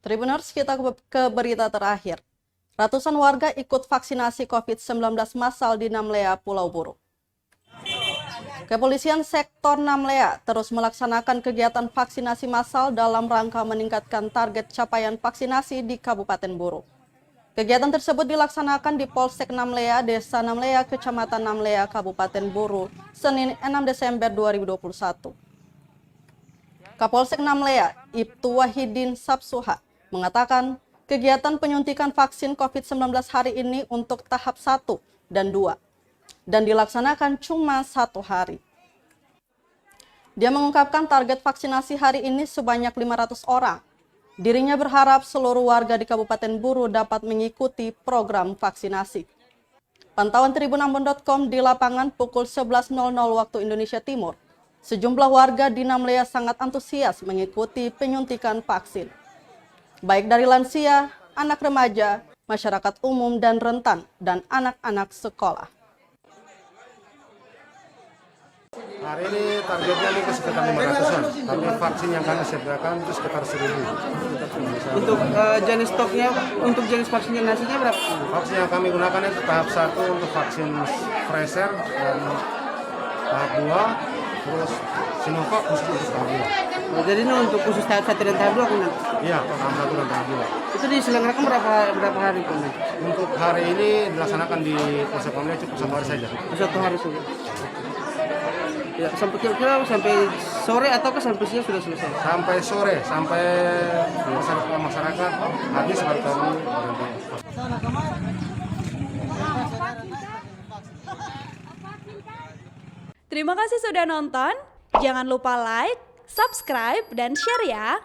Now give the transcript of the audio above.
Tribuners, kita ke berita terakhir. Ratusan warga ikut vaksinasi COVID-19 massal di Namlea, Pulau Buru. Kepolisian Sektor Namlea terus melaksanakan kegiatan vaksinasi massal dalam rangka meningkatkan target capaian vaksinasi di Kabupaten Buru. Kegiatan tersebut dilaksanakan di Polsek Namlea, Desa Namlea, Kecamatan Namlea, Kabupaten Buru, Senin 6 Desember 2021. Kapolsek Namlea, Ibtu Wahidin Sabsuha, mengatakan kegiatan penyuntikan vaksin COVID-19 hari ini untuk tahap 1 dan 2 dan dilaksanakan cuma 1 hari. Dia mengungkapkan target vaksinasi hari ini sebanyak 500 orang. Dirinya berharap seluruh warga di Kabupaten Buru dapat mengikuti program vaksinasi. Pantauan tribunambon.com di lapangan pukul 11.00 waktu Indonesia Timur. Sejumlah warga di Namlea sangat antusias mengikuti penyuntikan vaksin, baik dari lansia, anak remaja, masyarakat umum dan rentan, dan anak-anak sekolah. Hari ini targetnya ini sekitar 500-an, tapi vaksin yang kami sediakan itu sekitar 1.000. Untuk jenis stoknya, untuk jenis vaksinasinya berapa? Vaksin yang kami gunakan itu tahap 1 untuk vaksin Pfizer dan tahap 2, terus Sinovac khusus untuk tahap 2. Jadi ini untuk khusus tahap 1 dan tahap 2 kan? Iya, tahap 1 dan tahap 2. Itu diselenggarakan berapa hari kan? Untuk hari ini dilaksanakan di Polsek Namlea cukup 1 hari saja. 1 hari saja. Ya, sampai kira-kira sampai sore atau sampai siang sudah selesai? Sampai sore, sampai masyarakat habis baru kami berhenti. Terima kasih sudah nonton. Jangan lupa like, subscribe, dan share ya.